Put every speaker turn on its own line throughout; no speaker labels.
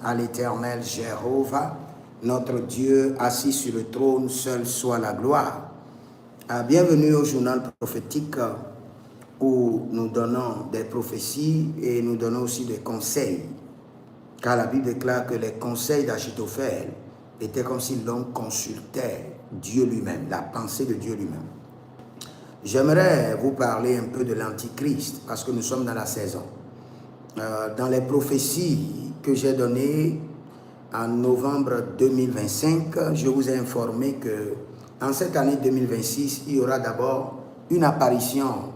à l'Éternel Jéhovah, notre Dieu assis sur le trône, seul soit la gloire. Bienvenue au journal prophétique où nous donnons des prophéties et nous donnons aussi des conseils. Car la Bible déclare que les conseils d'Achitophel étaient comme si l'homme consultait Dieu lui-même, la pensée de Dieu lui-même. J'aimerais vous parler un peu de l'Antichrist parce que nous sommes dans la saison. Dans les prophéties que j'ai données en novembre 2025, je vous ai informé que en cette année 2026, il y aura d'abord une apparition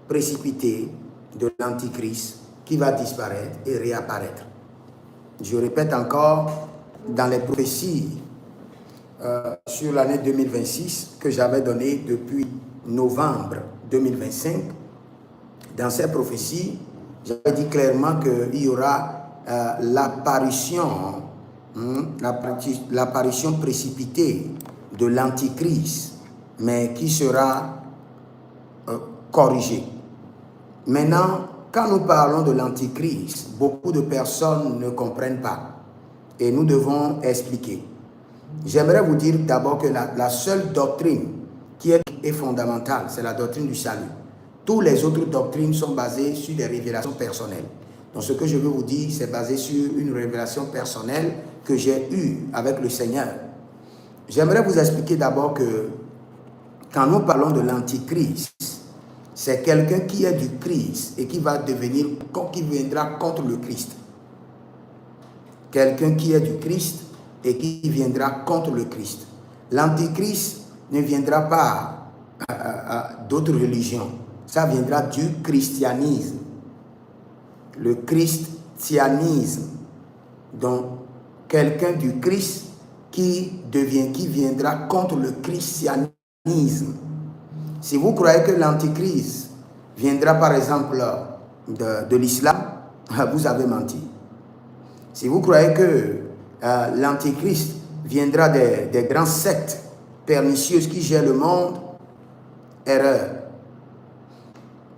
précipitée de l'Antichrist qui va disparaître et réapparaître. Je répète encore, dans les prophéties sur l'année 2026 que j'avais données depuis novembre 2025, dans ces prophéties, j'avais dit clairement qu'il y aura l'apparition précipitée de l'Antichrist, mais qui sera corrigée. Maintenant, quand nous parlons de l'Antichrist, beaucoup de personnes ne comprennent pas et nous devons expliquer. J'aimerais vous dire d'abord que la seule doctrine qui est fondamentale, c'est la doctrine du salut. Toutes les autres doctrines sont basées sur des révélations personnelles. Donc ce que je veux vous dire, c'est basé sur une révélation personnelle que j'ai eue avec le Seigneur. J'aimerais vous expliquer d'abord que quand nous parlons de l'Antichrist, c'est quelqu'un qui est du Christ et qui va devenir, qui viendra contre le Christ. Quelqu'un qui est du Christ et qui viendra contre le Christ. L'Antichrist ne viendra pas d'autres religions. Ça viendra du christianisme. Le christianisme. Donc, quelqu'un du Christ qui viendra contre le christianisme. Si vous croyez que l'Antichrist viendra par exemple de l'islam, vous avez menti. Si vous croyez que l'Antichrist viendra des grandes sectes pernicieuses qui gèrent le monde, erreur.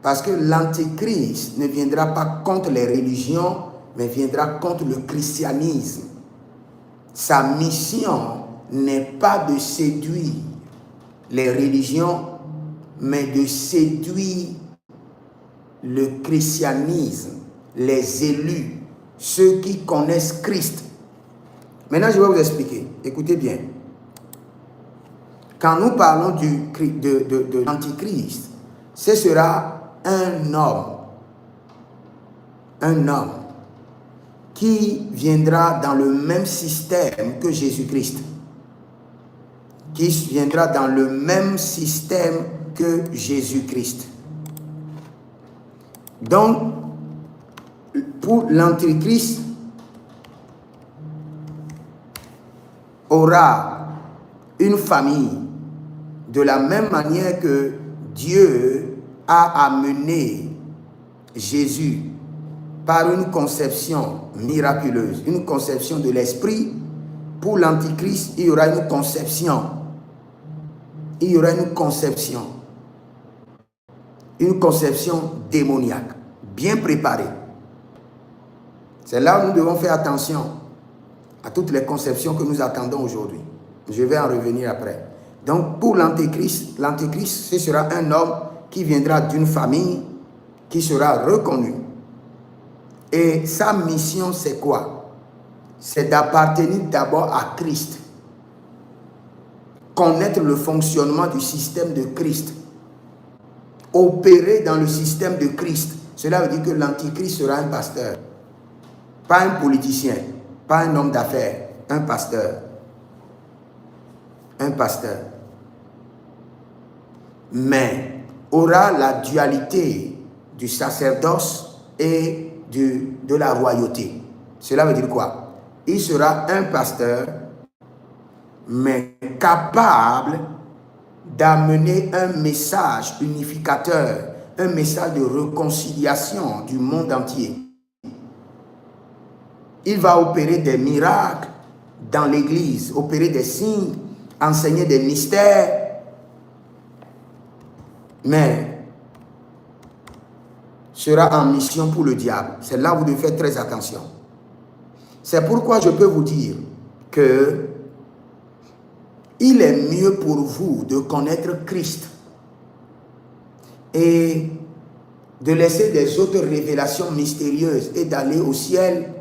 Parce que l'Antichrist ne viendra pas contre les religions, mais viendra contre le christianisme. Sa mission n'est pas de séduire les religions, mais de séduire le christianisme, les élus, ceux qui connaissent Christ. Maintenant, je vais vous expliquer. Écoutez bien. Quand nous parlons de l'Antichrist, ce sera un homme qui viendra dans le même système que Jésus-Christ. Qui viendra dans le même système que Jésus-Christ. Donc, pour l'Antichrist, aura une famille de la même manière que Dieu a amené Jésus par une conception miraculeuse, une conception de l'esprit. Pour l'Antichrist, il y aura une conception. Il y aura une conception démoniaque, bien préparée. C'est là où nous devons faire attention à toutes les conceptions que nous attendons aujourd'hui. Je vais en revenir après. Donc, pour l'Antéchrist, ce sera un homme qui viendra d'une famille qui sera reconnue. Et sa mission, c'est quoi? C'est d'appartenir d'abord à Christ. Connaître le fonctionnement du système de Christ. Opérer dans le système de Christ. Cela veut dire que l'Antichrist sera un pasteur. Pas un politicien. Pas un homme d'affaires, un pasteur. Un pasteur. Mais aura la dualité du sacerdoce et de la royauté. Cela veut dire quoi? Il sera un pasteur, mais capable d'amener un message unificateur, un message de réconciliation du monde entier. Il va opérer des miracles dans l'église, opérer des signes, enseigner des mystères, mais sera en mission pour le diable. C'est là où vous devez faire très attention. C'est pourquoi je peux vous dire que il est mieux pour vous de connaître Christ et de laisser des autres révélations mystérieuses et d'aller au ciel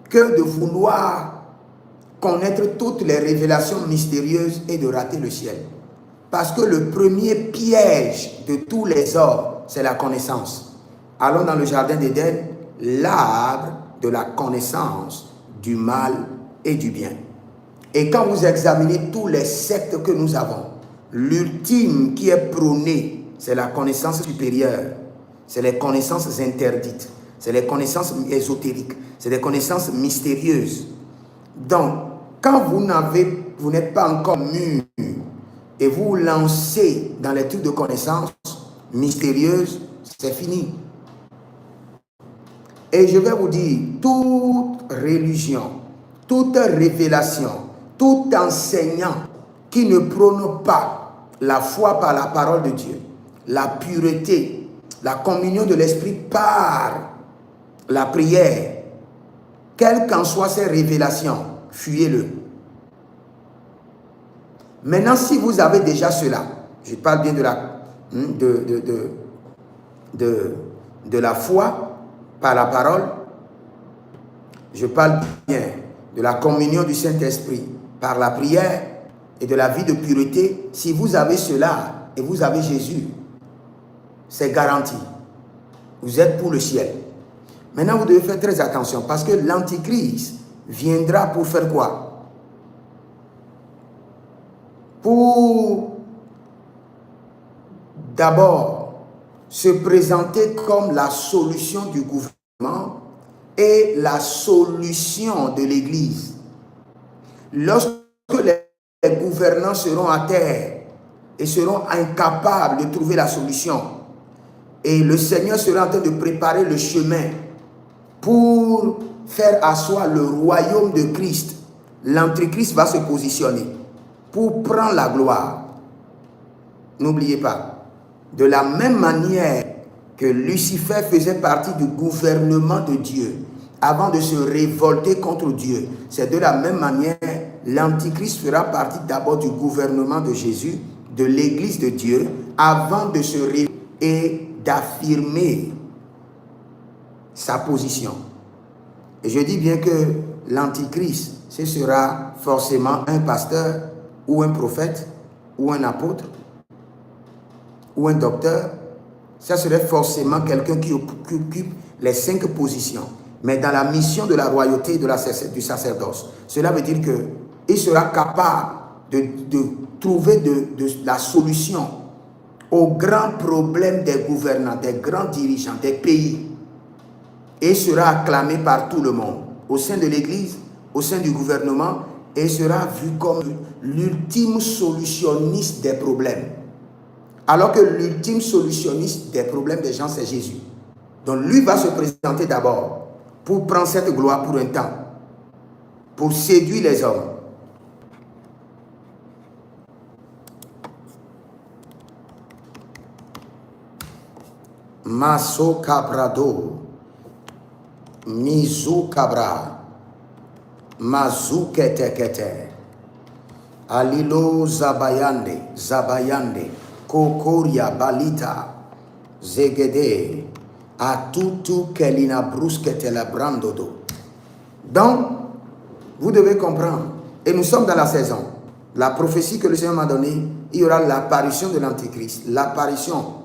que de vouloir connaître toutes les révélations mystérieuses et de rater le ciel. Parce que le premier piège de tous les hommes, c'est la connaissance. Allons dans le jardin d'Éden, l'arbre de la connaissance du mal et du bien. Et quand vous examinez tous les sectes que nous avons, l'ultime qui est prôné, c'est la connaissance supérieure. C'est les connaissances interdites. C'est les connaissances ésotériques. C'est des connaissances mystérieuses. Donc, quand vous n'êtes pas encore mûr et vous vous lancez dans les trucs de connaissances mystérieuses, c'est fini. Et je vais vous dire, toute religion, toute révélation, tout enseignant qui ne prône pas la foi par la parole de Dieu, la pureté, la communion de l'esprit par la prière, quelles qu'en soient ces révélations, fuyez-le. Maintenant, si vous avez déjà cela, je parle bien de la foi par la parole, je parle bien de la communion du Saint-Esprit par la prière et de la vie de pureté. Si vous avez cela et vous avez Jésus, c'est garanti. Vous êtes pour le ciel. Maintenant, vous devez faire très attention parce que l'Antichrist viendra pour faire quoi? Pour d'abord se présenter comme la solution du gouvernement et la solution de l'Église. Lorsque les gouvernants seront à terre et seront incapables de trouver la solution, et le Seigneur sera en train de préparer le chemin pour faire asseoir le royaume de Christ, l'Antichrist va se positionner pour prendre la gloire. N'oubliez pas, de la même manière que Lucifer faisait partie du gouvernement de Dieu avant de se révolter contre Dieu, c'est de la même manière l'Antichrist fera partie d'abord du gouvernement de Jésus, de l'Église de Dieu, avant de se révéler et d'affirmer sa position. Et je dis bien que l'Antichrist, ce sera forcément un pasteur ou un prophète ou un apôtre ou un docteur. Ça serait forcément quelqu'un qui occupe les 5 positions. Mais dans la mission de la royauté et du sacerdoce, cela veut dire qu'il sera capable de trouver la solution aux grands problèmes des gouvernants, des grands dirigeants, des pays. Et sera acclamé par tout le monde, au sein de l'Église, au sein du gouvernement, et sera vu comme l'ultime solutionniste des problèmes. Alors que l'ultime solutionniste des problèmes des gens, c'est Jésus. Donc lui va se présenter d'abord pour prendre cette gloire pour un temps, pour séduire les hommes. Maso Cabrado, Mizu Cabra, Mazu Kete Kete, Alilo Zabayande, Kokoria Balita, Zegede, Atutu Kelina Bruskete la Brandodo. Donc, vous devez comprendre, et nous sommes dans la saison, la prophétie que le Seigneur m'a donnée, il y aura l'apparition de l'Antichrist, l'apparition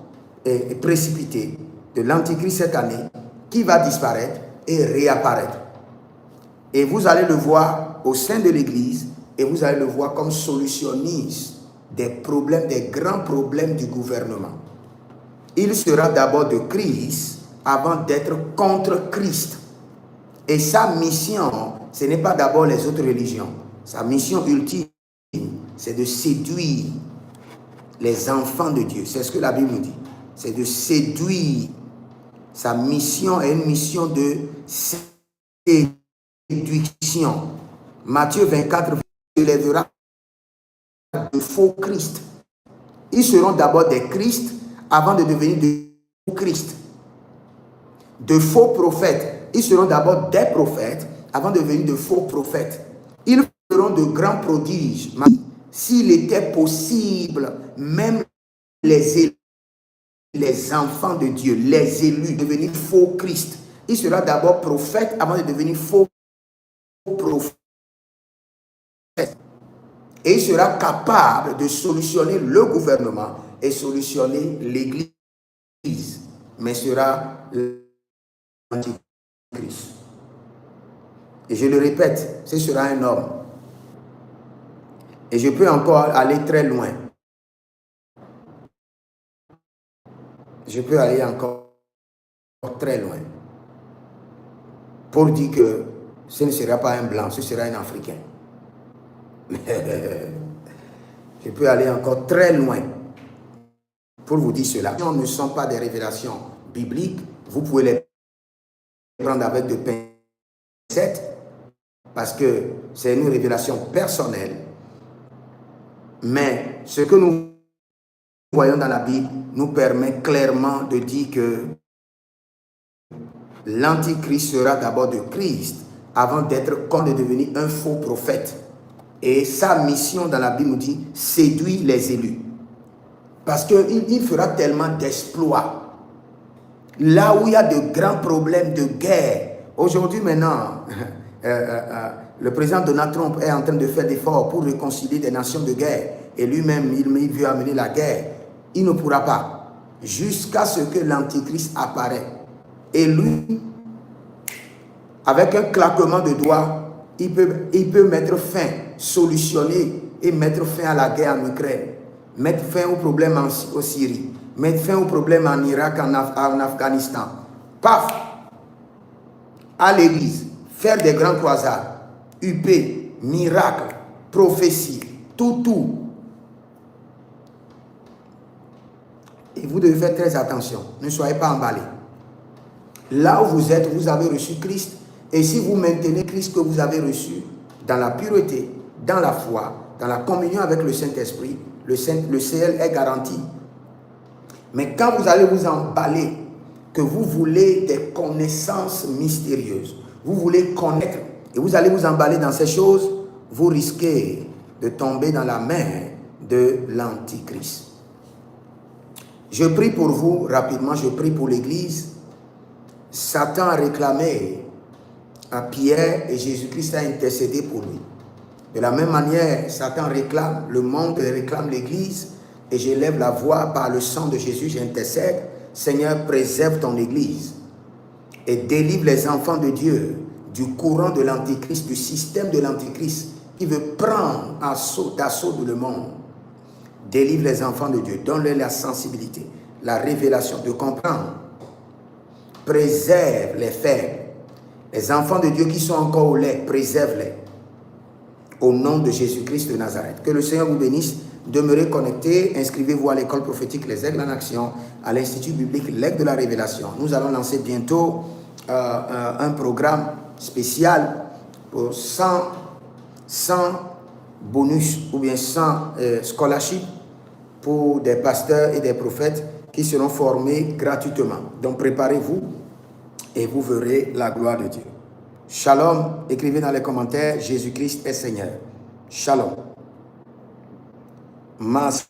précipitée de l'Antichrist cette année, qui va disparaître et réapparaître. Et vous allez le voir au sein de l'Église, et vous allez le voir comme solutionniste des problèmes, des grands problèmes du gouvernement. Il sera d'abord de Christ avant d'être contre Christ. Et sa mission, ce n'est pas d'abord les autres religions. Sa mission ultime, c'est de séduire les enfants de Dieu. C'est ce que la Bible nous dit. C'est de séduire. Sa mission est une mission de séduction. Matthieu 24 élèvera de faux Christ. Ils seront d'abord des Christ avant de devenir des faux Christ. De faux prophètes. Ils seront d'abord des prophètes avant de devenir de faux prophètes. Ils feront de grands prodiges. S'il était possible, même les enfants de Dieu, les élus, devenir faux Christ. Il sera d'abord prophète avant de devenir faux prophète. Et il sera capable de solutionner le gouvernement et solutionner l'Église. Mais sera l'Antichrist. Et je le répète, ce sera un homme. Et je peux encore aller très loin. Je peux aller encore très loin. Pour dire que ce ne sera pas un blanc, ce sera un Africain. Je peux aller encore très loin pour vous dire cela. Ce ne sont pas des révélations bibliques. Vous pouvez les prendre avec de pincettes parce que c'est une révélation personnelle. Mais ce que nous voyons dans la Bible nous permet clairement de dire que l'Antichrist sera d'abord de Christ avant d'être comme de devenir un faux prophète. Et sa mission dans la Bible nous dit séduire les élus. Parce qu'il fera tellement d'exploits. Là où il y a de grands problèmes de guerre. Aujourd'hui maintenant, le président Donald Trump est en train de faire des efforts pour réconcilier des nations de guerre. Et lui-même, il veut amener la guerre. Il ne pourra pas. Jusqu'à ce que l'Antichrist apparaît. Et lui, avec un claquement de doigts, il peut mettre fin, solutionner et mettre fin à la guerre en Ukraine, mettre fin au problème en Syrie, mettre fin au problème en Irak, en Afghanistan. Paf! À l'église, faire des grands croisades, UP, miracles, prophéties, tout. Et vous devez faire très attention, ne soyez pas emballés. Là où vous êtes, vous avez reçu Christ. Et si vous maintenez Christ que vous avez reçu dans la pureté, dans la foi, dans la communion avec le Saint-Esprit, le ciel est garanti. Mais quand vous allez vous emballer, que vous voulez des connaissances mystérieuses, vous voulez connaître, et vous allez vous emballer dans ces choses, vous risquez de tomber dans la main de l'Antichrist. Je prie pour vous, rapidement, je prie pour l'Église. Satan a réclamé à Pierre et Jésus-Christ a intercédé pour lui. De la même manière, Satan réclame, le monde réclame l'Église et j'élève la voix par le sang de Jésus, j'intercède. Seigneur, préserve ton Église et délivre les enfants de Dieu du courant de l'Antichrist, du système de l'Antichrist qui veut prendre d'assaut le monde. Délivre les enfants de Dieu, donne-leur la sensibilité, la révélation de comprendre. Préserve les faibles. Les enfants de Dieu qui sont encore au lait, préserve-les. Au nom de Jésus-Christ de Nazareth. Que le Seigneur vous bénisse. Demeurez connectés. Inscrivez-vous à l'école prophétique Les Aigles en Action, à l'Institut biblique L'Aigle de la Révélation. Nous allons lancer bientôt un programme spécial pour 100 bonus ou bien 100 scholarships pour des pasteurs et des prophètes qui seront formés gratuitement. Donc préparez-vous et vous verrez la gloire de Dieu. Shalom, écrivez dans les commentaires, Jésus-Christ est Seigneur. Shalom.